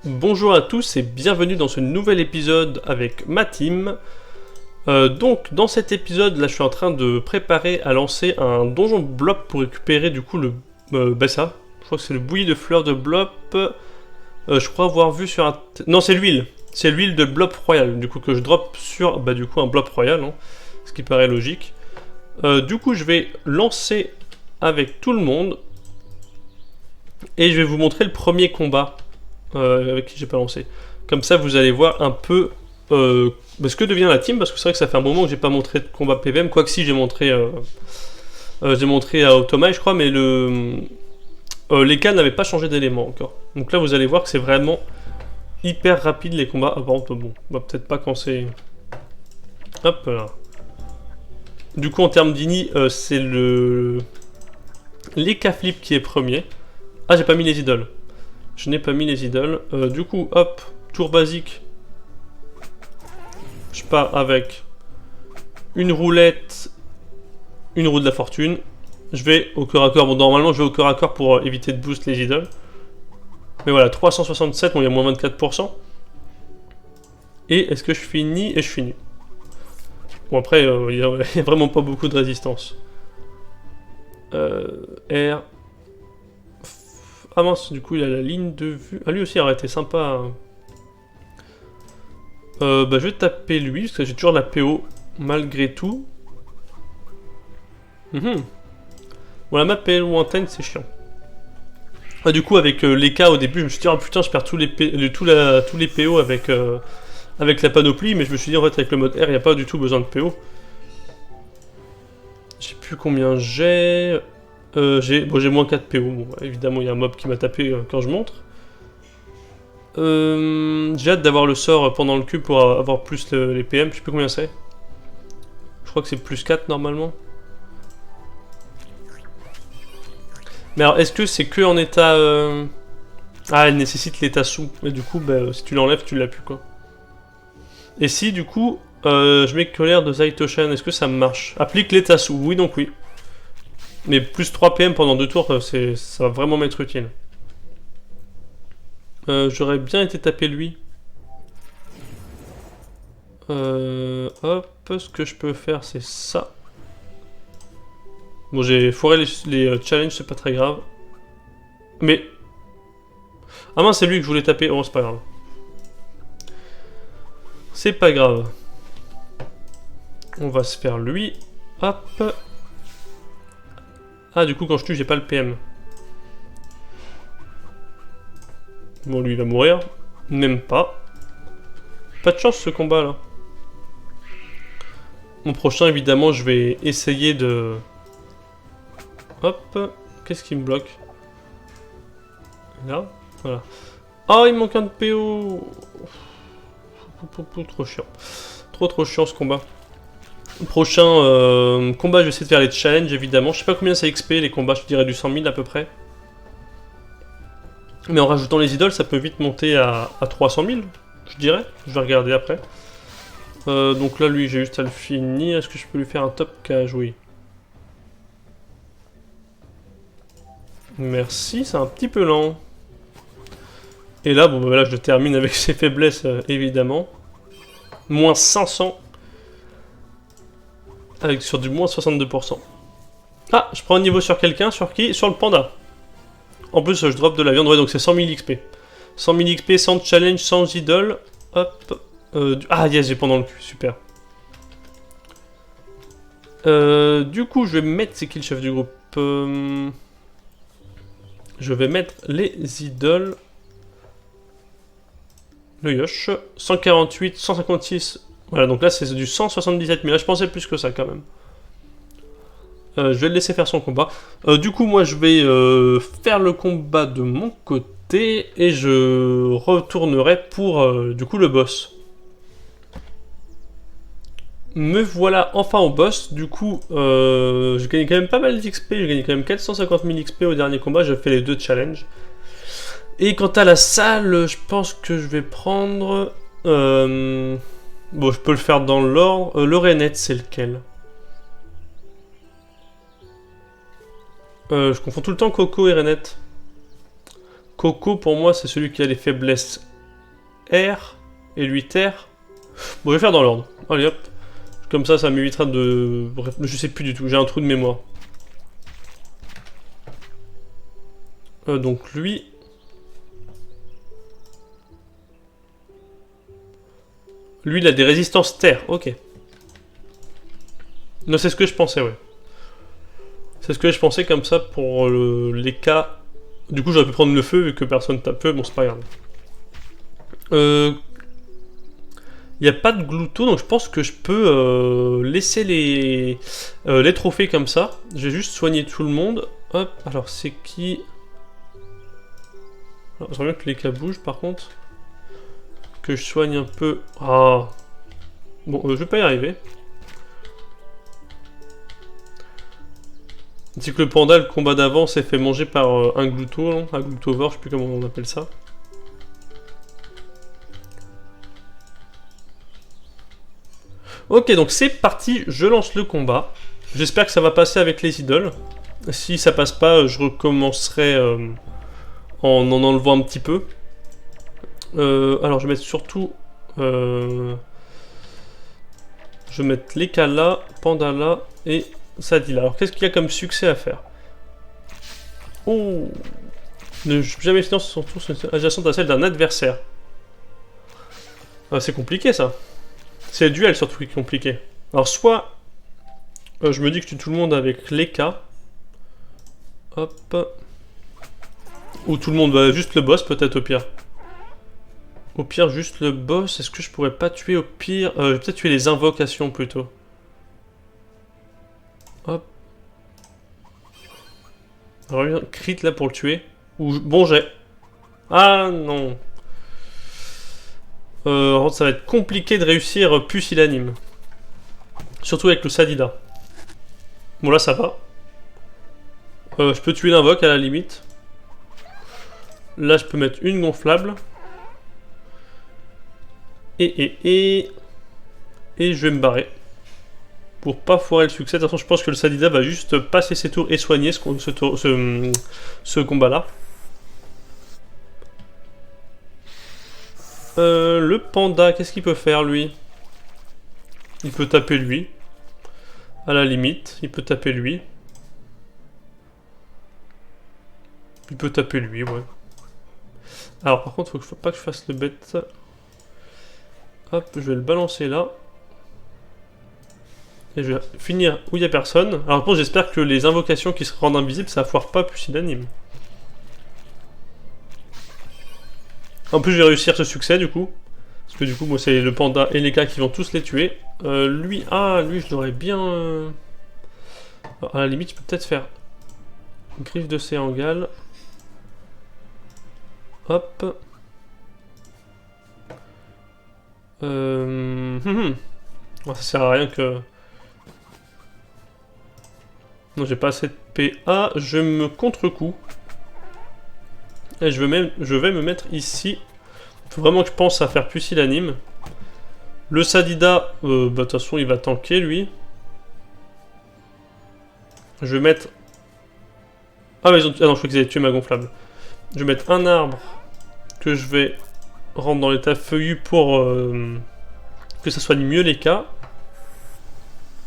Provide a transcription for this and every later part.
Bonjour à tous et bienvenue dans ce nouvel épisode avec ma team. Donc dans cet épisode là je suis en train de préparer à lancer un donjon blob pour récupérer du coup le... ça, je crois que c'est le bouilli de fleurs de blob. Je crois avoir vu sur un... Non c'est l'huile de blob royal du coup que je drop sur du coup un blob royal, hein, ce qui paraît logique. Du coup je vais lancer avec tout le monde et je vais vous montrer le premier combat. Avec qui j'ai pas lancé. Comme ça, vous allez voir un peu ce que devient la team, parce que c'est vrai que ça fait un moment que j'ai pas montré de combat PVM, quoique si j'ai montré à Automa, je crois, mais les cas n'avaient pas changé d'élément encore. Donc là, vous allez voir que c'est vraiment hyper rapide les combats. Ah, par contre, bon, on va peut-être pas quand c'est... Hop là. Du coup, en termes d'ini, c'est l'Eka Flip qui est premier. Ah, j'ai pas mis les idoles. Je n'ai pas mis les idoles. Du coup, hop, tour basique. Je pars avec une roulette, une roue de la fortune. Je vais au cœur à cœur. Bon, normalement, je vais au cœur à cœur pour éviter de boost les idoles. Mais voilà, 367, bon, il y a moins 24%. Et est-ce que je finis? Et je finis. Bon, après, il n'y a vraiment pas beaucoup de résistance. R... Ah mince, du coup il a la ligne de vue. Ah lui aussi aurait été sympa. Je vais taper lui, parce que j'ai toujours la PO, malgré tout. Bon, la map est lointaine, c'est chiant. Ah, du coup avec les cas au début, je me suis dit, oh putain, je perds tous les PO avec la panoplie, mais je me suis dit, en fait avec le mode R, il n'y a pas du tout besoin de PO. Je sais plus combien j'ai... j'ai moins 4 PO, bon, évidemment il y a un mob qui m'a tapé quand je montre. J'ai hâte d'avoir le sort pendant le cube pour avoir plus les PM, je sais plus combien c'est. Je crois que c'est plus 4 normalement. Mais alors est-ce que c'est que en état... Ah, elle nécessite l'état sous, et du coup si tu l'enlèves tu l'as plus quoi. Et si du coup je mets colère de Zaitoshan, est-ce que ça marche? Applique l'état sous, oui donc oui. Mais plus 3 PM pendant 2 tours, ça va vraiment m'être utile. J'aurais bien été taper lui. Hop, ce que je peux faire, c'est ça. Bon, j'ai foiré les challenges, c'est pas très grave. Mais... Ah mince, c'est lui que je voulais taper. Oh, c'est pas grave. C'est pas grave. On va se faire lui. Hop. Ah, du coup, quand je tue, j'ai pas le PM. Bon, lui, il va mourir. Même pas. Pas de chance, ce combat, là. Mon prochain, évidemment, je vais essayer de... Hop. Qu'est-ce qui me bloque? Là. Voilà. Oh, il me manque un de PO. Trop chiant. Trop chiant, ce combat. Prochain combat, je vais essayer de faire les challenges, évidemment. Je sais pas combien ça XP, les combats, je dirais du 100 000 à peu près. Mais en rajoutant les idoles, ça peut vite monter à 300 000, je dirais. Je vais regarder après. Donc là, lui, j'ai juste à le finir. Est-ce que je peux lui faire un top cage? Oui. Merci, c'est un petit peu lent. Et là, bon, là, je termine avec ses faiblesses, évidemment. Moins 500. Avec sur du moins 62%. Ah, je prends un niveau sur quelqu'un, sur qui? Sur le panda. En plus, je drop de la viande, ouais, donc c'est 100 000 XP. 100 000 XP, sans challenge, sans idole. Hop. Ah, yes, j'ai pendant le cul, super. Du coup, je vais mettre... C'est qui le chef du groupe? Je vais mettre les idoles. Le Yosh. 148, 156... Voilà, donc là, c'est du 177 000. Là, je pensais plus que ça, quand même. Je vais le laisser faire son combat. Du coup, moi, je vais faire le combat de mon côté. Et je retournerai pour, du coup, le boss. Me voilà enfin au boss. Du coup, j'ai gagné quand même pas mal d'XP. J'ai gagné quand même 450 000 XP au dernier combat. J'ai fait les 2 challenges. Et quant à la salle, je pense que je vais prendre... Bon, je peux le faire dans l'ordre. Le Renette, c'est lequel? Je confonds tout le temps Coco et Renette. Coco, pour moi, c'est celui qui a les faiblesses air et lui terre. Bon, je vais faire dans l'ordre. Allez hop. Comme ça m'évitera de... Bref, je sais plus du tout, j'ai un trou de mémoire. Donc lui... Lui, il a des résistances terre, ok. Non, c'est ce que je pensais, ouais. C'est ce que je pensais comme ça pour les cas... Du coup, j'aurais pu prendre le feu vu que personne tape feu, bon, c'est pas grave. Il n'y a pas de glouton, donc je pense que je peux laisser les trophées comme ça. Je vais juste soigner tout le monde. Hop, alors c'est qui... J'aimerais bien que les cas bougent par contre. Que je soigne un peu... Ah. Bon, je vais pas y arriver. C'est que le panda, le combat d'avant, s'est fait manger par un glouto, un gloutovore, je sais plus comment on appelle ça. Ok, donc c'est parti, je lance le combat. J'espère que ça va passer avec les idoles. Si ça passe pas, je recommencerai en enlevant un petit peu. Alors je vais mettre surtout... je vais mettre les cas là, panda là et Sadila. Alors qu'est-ce qu'il y a comme succès à faire? Oh, ne jamais finance son tour adjacente à celle d'un adversaire. Ah, c'est compliqué ça. C'est le duel surtout qui est compliqué. Alors soit je me dis que je tue tout le monde avec les cas. Hop. Ou tout le monde, bah, juste le boss peut-être au pire. Au pire juste le boss, est-ce que je pourrais pas tuer au pire je vais peut-être tuer les invocations plutôt. Hop. Alors crit là pour le tuer. Ou bon jet. Ah non. Ça va être compliqué de réussir pusillanime. Surtout avec le Sadida. Bon là ça va. Je peux tuer l'invoque à la limite. Là je peux mettre une gonflable. Et je vais me barrer. Pour pas foirer le succès. De toute façon je pense que le Sadida va juste passer ses tours et soigner ce combat là. Le panda, qu'est-ce qu'il peut faire lui? Il peut taper lui. À la limite, il peut taper lui. Il peut taper lui, ouais. Alors par contre, faut pas que je fasse le bête. Hop, je vais le balancer là. Et je vais finir où il n'y a personne. Alors par contre, j'espère que les invocations qui se rendent invisibles, ça foire pas pusillanime. En plus, je vais réussir ce succès du coup. Parce que du coup, moi, c'est le panda et les gars qui vont tous les tuer. Lui, je l'aurais bien... Alors, à la limite, je peux peut-être faire une griffe de Séangal. Hop. Ça sert à rien que... Non, j'ai pas assez de PA. Je me contre-coup. Et je vais me mettre ici. Il faut vraiment que je pense à faire pusillanime. Le Sadida, de toute façon, il va tanker, lui. Je vais mettre... Ah, mais ils ont... Ah non, je crois qu'ils avaient tué ma gonflable. Je vais mettre un arbre que je vais rendre dans l'état feuillu pour que ça soigne mieux les cas.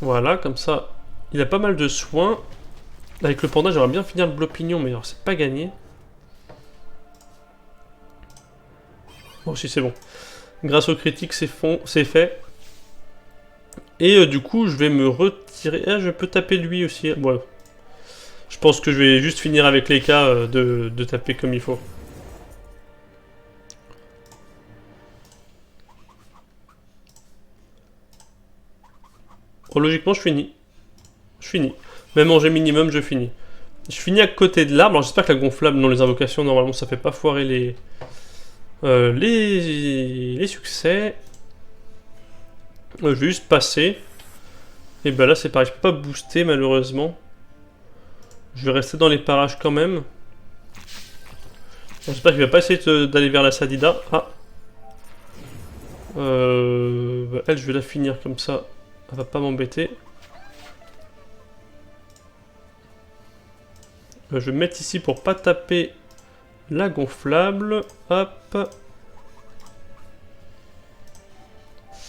Voilà, comme ça, il a pas mal de soins. Avec le panda, j'aimerais bien finir le blopignon, mais alors c'est pas gagné. Bon, si c'est bon. Grâce au critique, c'est fait. Et du coup, je vais me retirer. Ah, je peux taper lui aussi. Ouais. Je pense que je vais juste finir avec les cas de taper comme il faut. Oh, logiquement, je finis. Je finis. Même en jet minimum, je finis. Je finis à côté de l'arbre. Alors, j'espère que la gonflable, non, les invocations, normalement, ça fait pas foirer les succès. Je vais juste passer. Et ben là, c'est pareil. Je peux pas booster, malheureusement. Je vais rester dans les parages quand même. J'espère qu'il va pas essayer d'aller vers la Sadida. Ah. Elle, je vais la finir comme ça. Elle va pas m'embêter. Je vais me mettre ici pour pas taper la gonflable. Hop.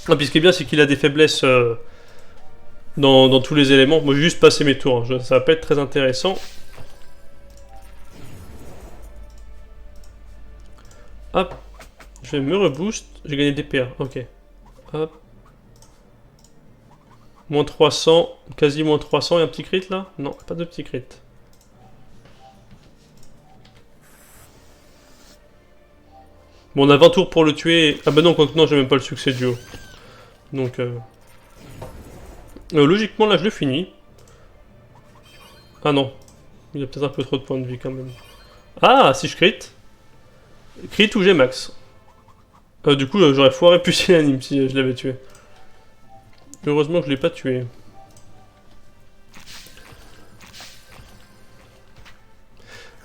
Ah, puis ce qui est bien, c'est qu'il a des faiblesses dans tous les éléments. Moi, je vais juste passer mes tours, hein. Ça va pas être très intéressant. Hop, je vais me reboost. J'ai gagné des PA, ok. Hop. Moins 300, quasi moins 300. Et un petit crit là? Non, pas de petit crit. Bon, on a 20 tours pour le tuer. Ah bah non, quoique non, j'ai même pas le succès duo. Donc, logiquement, là, je le finis. Ah non. Il y a peut-être un peu trop de points de vie quand même. Ah, si je crit. Crit ou j'ai max. Du coup, j'aurais foiré pusillanime si je l'avais tué. Heureusement que je l'ai pas tué.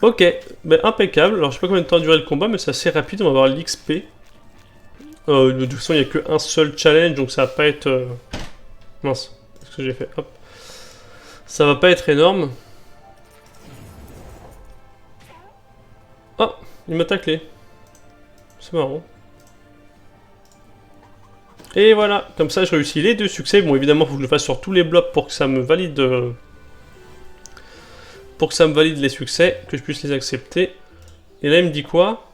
Ok, ben impeccable. Alors je sais pas combien de temps a duré le combat, mais c'est assez rapide, on va avoir l'XP. De toute façon, il n'y a qu'un seul challenge, donc ça va pas être... Mince, qu'est-ce que j'ai fait? Hop. Ça va pas être énorme. Ah, il m'a taclé. C'est marrant. Et voilà, comme ça je réussis les 2 succès. Bon, évidemment, il faut que je le fasse sur tous les blocs pour que ça me valide... pour que ça me valide les succès, que je puisse les accepter. Et là, il me dit quoi?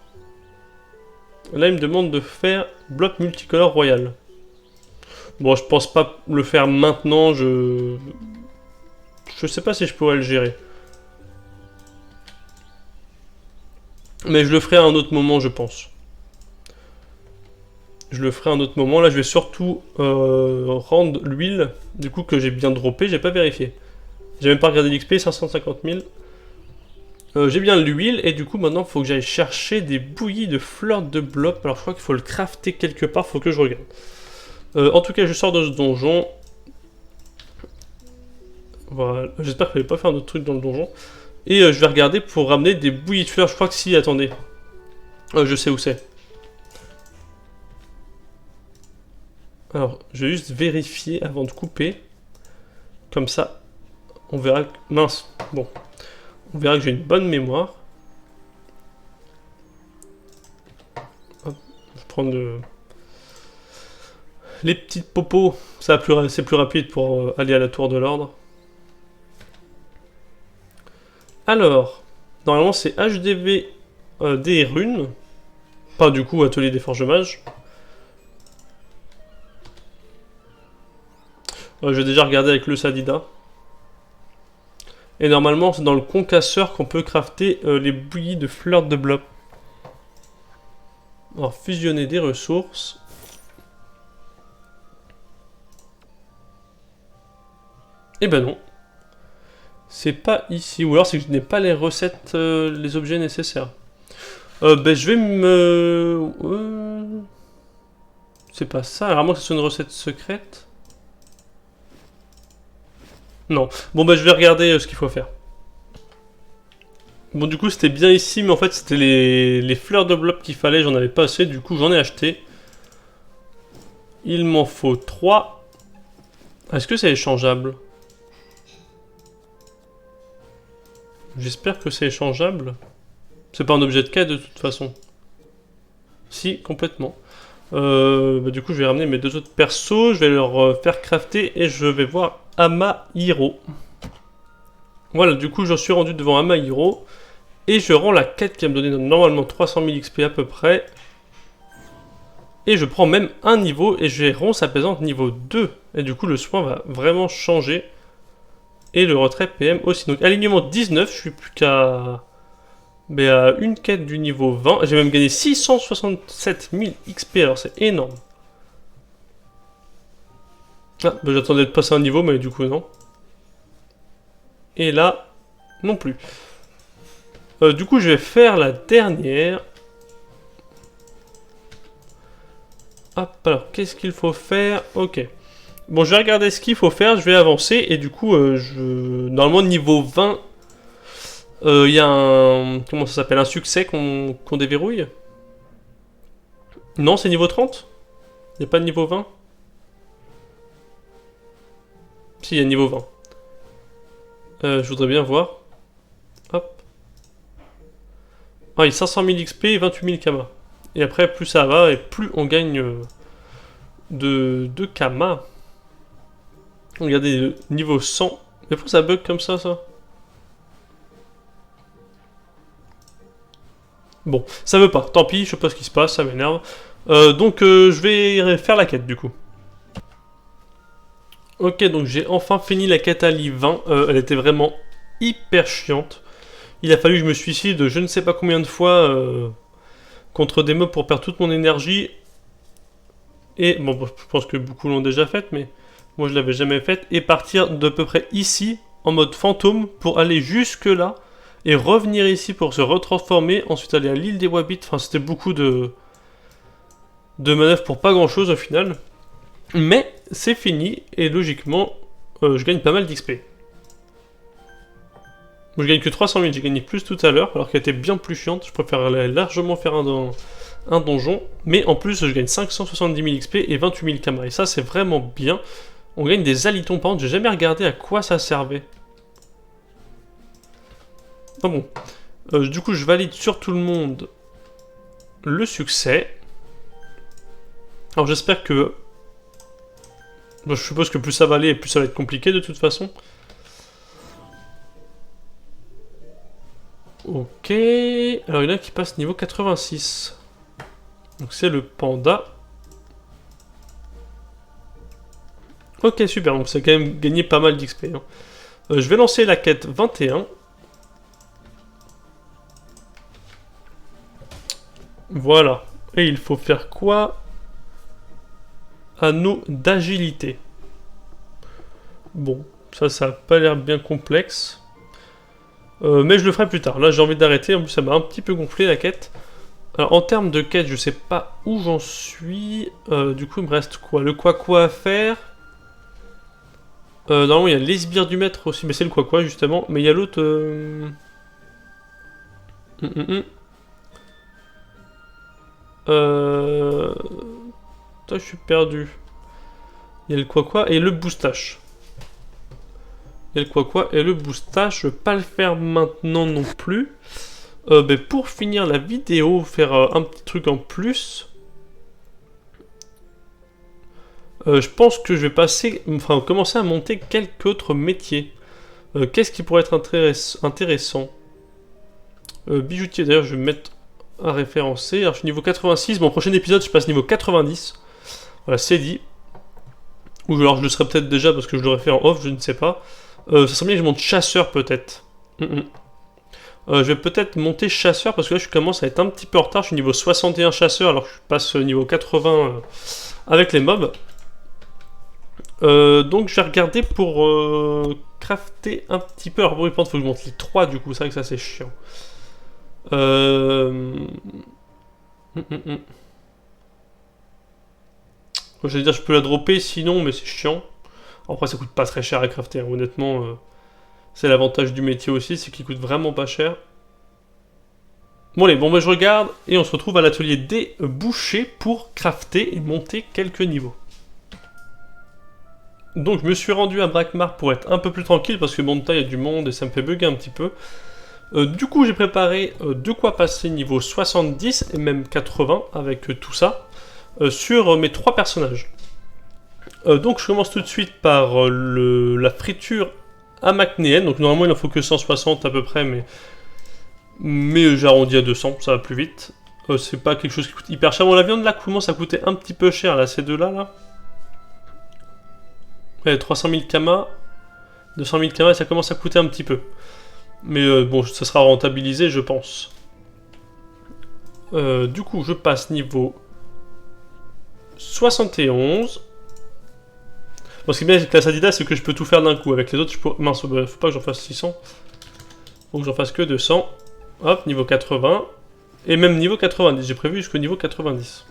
Là, il me demande de faire bloc multicolore royal. Bon, je pense pas le faire maintenant, je sais pas si je pourrais le gérer. Mais je le ferai à un autre moment, je pense. Je le ferai à un autre moment. Là, je vais surtout rendre l'huile, du coup, que j'ai bien droppé. J'ai pas vérifié. J'ai même pas regardé l'XP, 550 000. J'ai bien l'huile, et du coup, maintenant, il faut que j'aille chercher des bouillies de fleurs de blob. Alors, je crois qu'il faut le crafter quelque part, faut que je regarde. En tout cas, je sors de ce donjon. Voilà. J'espère que je vais pas faire d'autres trucs dans le donjon. Et je vais regarder pour ramener des bouillies de fleurs. Je crois que si, attendez. Je sais où c'est. Alors, je vais juste vérifier avant de couper. Comme ça, on verra que... Mince, bon. On verra que j'ai une bonne mémoire. Hop, je vais prendre les petites popos. C'est plus rapide pour aller à la tour de l'ordre. Alors, normalement c'est HDV des runes. Pas du coup atelier des forges mages. Je vais déjà regarder avec le Sadida. Et normalement, c'est dans le concasseur qu'on peut crafter les bouillies de fleurs de blob. Alors, fusionner des ressources. Eh ben non. C'est pas ici. Ou alors c'est que je n'ai pas les recettes, les objets nécessaires. Ben je vais me... C'est pas ça. Alors, à moins que ce soit une recette secrète. Non. Bon, bah, je vais regarder ce qu'il faut faire. Bon, du coup, c'était bien ici, mais en fait, c'était les fleurs de blob qu'il fallait. J'en avais pas assez, du coup, j'en ai acheté. Il m'en faut 3. Est-ce que c'est échangeable? J'espère que c'est échangeable. C'est pas un objet de quête, de toute façon. Si, complètement. Bah, du coup, je vais ramener mes 2 autres persos. Je vais leur faire crafter et je vais voir Amahiro. Voilà, du coup, je suis rendu devant Amahiro. Et je rends la quête qui va me donner normalement 300 000 XP à peu près. Et je prends même un niveau et je rends sa pesante niveau 2. Et du coup, le soin va vraiment changer. Et le retrait PM aussi. Donc, alignement 19, je suis plus qu'à... Mais à une quête du niveau 20. J'ai même gagné 667 000 XP, alors c'est énorme. Ah, bah j'attendais de passer un niveau, mais du coup non. Et là, non plus. Du coup, je vais faire la dernière. Hop, alors, qu'est-ce qu'il faut faire? Ok. Bon, je vais regarder ce qu'il faut faire, je vais avancer, et du coup, normalement, niveau 20, il y a un... Comment ça s'appelle? Un succès qu'on déverrouille? Non, c'est niveau 30? Il n'y a pas de niveau 20? Si, il y a niveau 20. Je voudrais bien voir. Hop. Ah, il y a 500 000 XP et 28 000 Kama. Et après, plus ça va, et plus on gagne de Kama. Regardez, niveau 100. Mais pourquoi ça bug comme ça? Bon, ça veut pas. Tant pis, je sais pas ce qui se passe, ça m'énerve. Donc, je vais faire la quête, du coup. Ok, donc j'ai enfin fini la quête à l'I20. Elle était vraiment hyper chiante. Il a fallu que je me suicide je ne sais pas combien de fois contre des mobs pour perdre toute mon énergie. Et, bon, je pense que beaucoup l'ont déjà faite, mais moi je l'avais jamais faite. Et partir de peu près ici, en mode fantôme, pour aller jusque là. Et revenir ici pour se retransformer. Ensuite aller à l'île des Wabbits. Enfin, c'était beaucoup de manœuvres pour pas grand chose au final. Mais c'est fini et logiquement, je gagne pas mal d'XP. Je gagne que 300 000, j'ai gagné plus tout à l'heure, alors qu'elle était bien plus chiante. Je préfère largement faire un donjon. Mais en plus, je gagne 570 000 XP et 28 000 Kama. Et ça, c'est vraiment bien. On gagne des alitons par contre. J'ai jamais regardé à quoi ça servait. Enfin bon. Du coup, je valide sur tout le monde le succès. Alors j'espère que... Bon, je suppose que plus ça va aller et plus ça va être compliqué de toute façon. Ok. Alors il y en a qui passe niveau 86. Donc c'est le panda. Ok, super. Donc ça a quand même gagné pas mal d'XP. Hein. Je vais lancer la quête 21. Voilà. Et il faut faire quoi? Anneau d'agilité. Bon, ça n'a pas l'air bien complexe. Mais je le ferai plus tard. Là, j'ai envie d'arrêter. En plus, ça m'a un petit peu gonflé la quête. Alors, en termes de quête, je sais pas où j'en suis. Du coup, il me reste quoi? Le quoi à faire. Normalement, il y a les sbires du maître aussi. Mais c'est le quoi justement. Mais il y a l'autre... je suis perdu. Il y a le quoi et le boostage. Il y a le quoi et le boostage. Je ne vais pas le faire maintenant non plus. Ben pour finir la vidéo, faire un petit truc en plus. Je pense que je vais commencer à monter quelques autres métiers. Qu'est-ce qui pourrait être intéressant? Bijoutier, d'ailleurs, je vais me mettre à référencer. Alors, je suis niveau 86. Bon, prochain épisode, je passe niveau 90. Voilà, c'est dit. Ou alors, je le serai peut-être déjà parce que je l'aurais fait en off, je ne sais pas. Ça serait bien que je monte chasseur, peut-être. Je vais peut-être monter chasseur parce que là, je commence à être un petit peu en retard. Je suis niveau 61 chasseur alors que je passe niveau 80 avec les mobs. Donc, je vais regarder pour crafter un petit peu. Alors, bon, il faut que je monte les 3 du coup. C'est vrai que ça, c'est chiant. J'allais dire je peux la dropper sinon mais c'est chiant. Après ça coûte pas très cher à crafter hein. Honnêtement c'est l'avantage du métier aussi, c'est qu'il coûte vraiment pas cher. Bon allez, je regarde et on se retrouve à l'atelier des bouchers pour crafter et monter quelques niveaux. Donc je me suis rendu à Brakmar pour être un peu plus tranquille parce que bon il y a du monde et ça me fait bugger un petit peu. Du coup, j'ai préparé de quoi passer niveau 70 et même 80 avec tout ça sur mes 3 personnages. Donc, je commence tout de suite par la friture amacnéenne. Donc, normalement, il en faut que 160 à peu près, mais j'arrondis à 200, ça va plus vite. C'est pas quelque chose qui coûte hyper cher. Bon, la viande là commence à coûter un petit peu cher, là, ces deux-là. Là. 300 000 Kama, 200 000 Kama, ça commence à coûter un petit peu. Mais bon, ça sera rentabilisé, je pense. Du coup, je passe niveau 71. Bon, ce qui est bien avec la Adidas, c'est que je peux tout faire d'un coup. Avec les autres, je peux... Mince, faut pas que j'en fasse 600. Faut que j'en fasse que 200. Hop, niveau 80. Et même niveau 90. J'ai prévu jusqu'au niveau 90.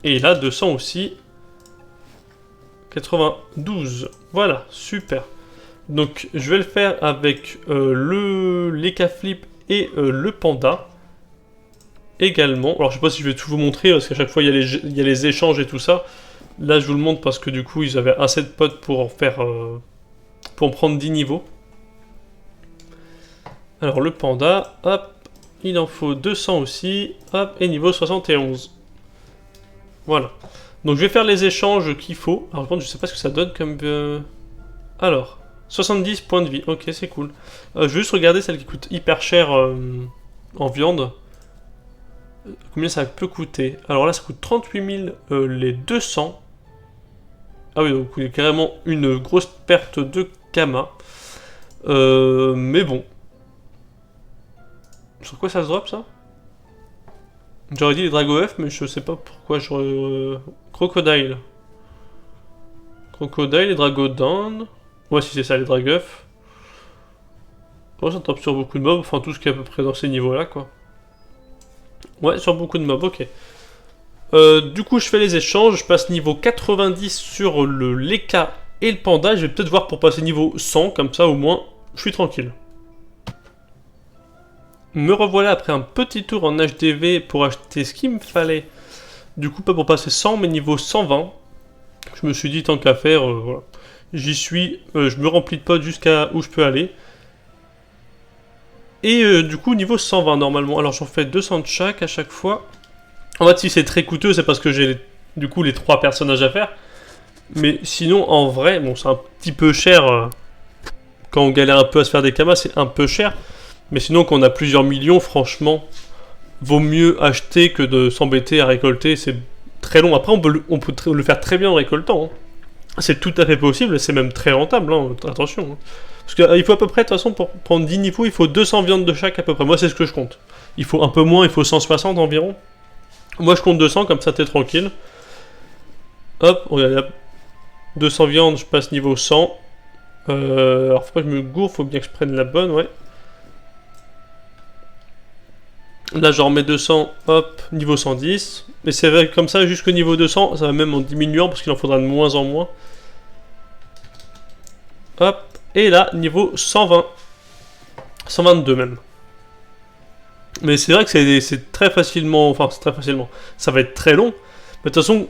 Et là, 200 aussi. 92. Voilà, super. Donc je vais le faire avec l'Ekaflip et le panda également. Alors je sais pas si je vais tout vous montrer parce qu'à chaque fois il y a les échanges et tout ça. Là je vous le montre parce que du coup ils avaient assez de potes pour en faire pour en prendre 10 niveaux. Alors le panda, hop, il en faut 200 aussi, hop, et niveau 71. Voilà. Donc je vais faire les échanges qu'il faut. Alors par contre, je sais pas ce que ça donne comme... Alors, 70 points de vie. Ok, c'est cool. Je vais juste regarder celle qui coûte hyper cher en viande. Combien ça peut coûter? Alors là, ça coûte 38 000 les 200. Ah oui, donc il y a carrément une grosse perte de Kama. Mais bon. Sur quoi ça se drop, ça? J'aurais dit les Dragoef, mais je sais pas pourquoi j'aurais... Crocodile. Crocodile, les Dragodon. Ouais, si c'est ça, les Dragoef. Oh, ça drop sur beaucoup de mobs, enfin tout ce qui est à peu près dans ces niveaux-là, quoi. Ouais, sur beaucoup de mobs, ok. Du coup, je fais les échanges, je passe niveau 90 sur le Leka et le Panda. Je vais peut-être voir pour passer niveau 100, comme ça au moins, je suis tranquille. Me revoilà après un petit tour en HDV pour acheter ce qu'il me fallait. Du coup, pas pour passer 100, mais niveau 120. Je me suis dit, tant qu'à faire, voilà. J'y suis, je me remplis de potes jusqu'à où je peux aller. Et du coup, niveau 120 normalement. Alors, j'en fais 200 de chaque à chaque fois. En fait, si c'est très coûteux, c'est parce que j'ai du coup les 3 personnages à faire. Mais sinon, en vrai, bon, c'est un petit peu cher. Quand on galère un peu à se faire des kamas, c'est un peu cher. Mais sinon, quand on a plusieurs millions, franchement, vaut mieux acheter que de s'embêter à récolter. C'est très long. Après, on peut le faire très bien en récoltant. Hein. C'est tout à fait possible, c'est même très rentable. Hein. Attention. Hein. Parce qu'il faut à peu près, de toute façon, pour prendre 10 niveaux, il faut 200 viandes de chaque à peu près. Moi, c'est ce que je compte. Il faut un peu moins, il faut 160 environ. Moi, je compte 200, comme ça, t'es tranquille. Hop, regarde, 200 viandes, je passe niveau 100. Alors, faut pas que je me gourre, faut bien que je prenne la bonne, ouais. Là, j'en remets 200, hop, niveau 110. Mais c'est vrai que comme ça, jusqu'au niveau 200, ça va même en diminuant, parce qu'il en faudra de moins en moins. Hop, et là, niveau 120. 122 même. Mais c'est vrai que c'est très facilement... Enfin, c'est très facilement. Ça va être très long. Mais de toute façon,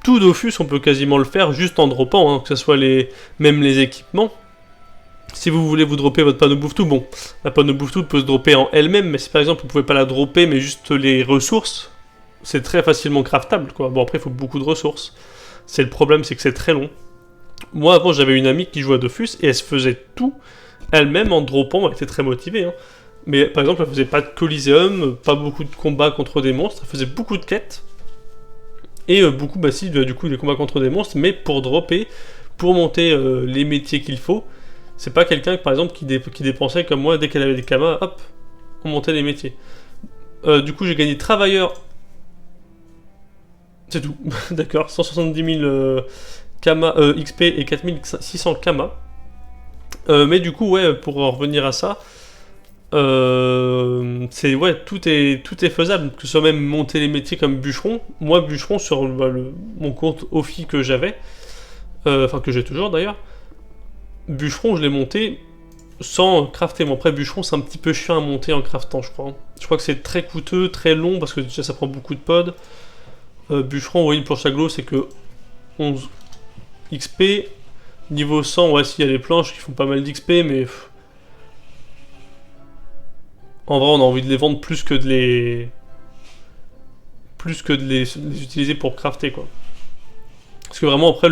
tout Dofus, on peut quasiment le faire juste en droppant, hein, que ce soit même les équipements. Si vous voulez vous dropper votre panneau bouffe-tout, bon, la panneau bouffe-tout peut se dropper en elle-même, mais si par exemple vous pouvez pas la dropper, mais juste les ressources, c'est très facilement craftable, quoi. Bon, après, il faut beaucoup de ressources. C'est le problème, c'est que c'est très long. Moi, avant, j'avais une amie qui jouait à Dofus, et elle se faisait tout elle-même en droppant, elle était très motivée, hein. Mais par exemple, elle faisait pas de Coliseum, pas beaucoup de combats contre des monstres, elle faisait beaucoup de quêtes. Et beaucoup, bah si, du coup, des combats contre des monstres, mais pour dropper, pour monter les métiers qu'il faut. C'est pas quelqu'un, par exemple, qui dépensait comme moi, dès qu'elle avait des kamas, hop, on montait les métiers. Du coup, j'ai gagné travailleur. C'est tout, d'accord, 170 000 kamas, XP et 4600 kamas. Mais du coup, ouais, pour en revenir à ça, c'est ouais, tout est faisable, que ce soit même monter les métiers comme bûcheron. Moi, bûcheron sur mon compte Ophi que j'avais, enfin que j'ai toujours d'ailleurs, bûcheron je l'ai monté sans crafter. Bon, après bûcheron c'est un petit peu chiant à monter en craftant, je crois. Je crois que c'est très coûteux, très long parce que déjà ça prend beaucoup de pods. Bûcheron, oui, une planche à glow c'est que 11 XP. Niveau 100, ouais, s'il y a les planches qui font pas mal d'XP, mais en vrai, on a envie de les vendre plus que de les les utiliser pour crafter, quoi. Parce que vraiment, après,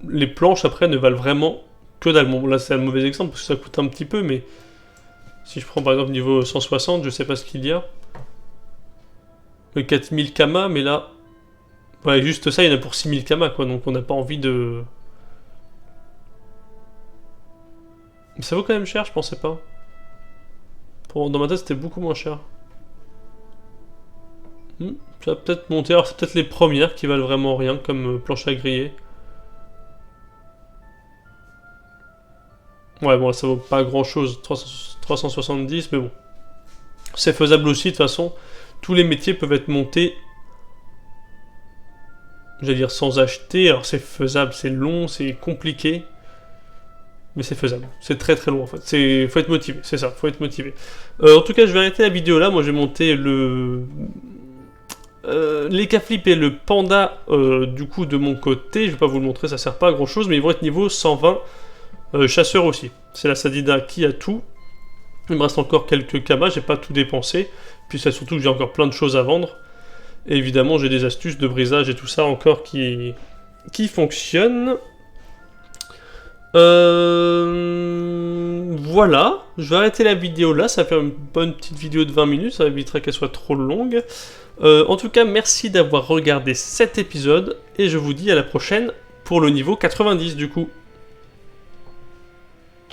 les planches, après, ne valent vraiment que dalle. Bon, là, c'est un mauvais exemple, parce que ça coûte un petit peu, mais si je prends, par exemple, niveau 160, je sais pas ce qu'il y a. 4000 kamas, mais là... Ouais, juste ça, il y en a pour 6000 kamas, quoi, donc on n'a pas envie de... Mais ça vaut quand même cher, je pensais pas. Dans ma tête, c'était beaucoup moins cher. Ça va peut-être monter. Alors, c'est peut-être les premières qui valent vraiment rien, comme planche à griller. Ouais, bon, ça vaut pas grand-chose. 370, mais bon. C'est faisable aussi, de toute façon. Tous les métiers peuvent être montés, j'allais dire, sans acheter. Alors, c'est faisable, c'est long, c'est compliqué. Mais c'est faisable. C'est très très long en fait. Faut être motivé, c'est ça, faut être motivé. En tout cas, je vais arrêter la vidéo là. Moi, j'ai monté les Flip et le Panda du coup de mon côté. Je vais pas vous le montrer, ça sert pas à grand chose, mais ils vont être niveau 120. Chasseur aussi. C'est la Sadida qui a tout. Il me reste encore quelques kamas, j'ai pas tout dépensé. Puis c'est surtout que j'ai encore plein de choses à vendre. Et évidemment, j'ai des astuces de brisage et tout ça encore qui fonctionnent. Voilà, je vais arrêter la vidéo là, ça va faire une bonne petite vidéo de 20 minutes, ça évitera qu'elle soit trop longue. En tout cas, merci d'avoir regardé cet épisode, et je vous dis à la prochaine pour le niveau 90 du coup.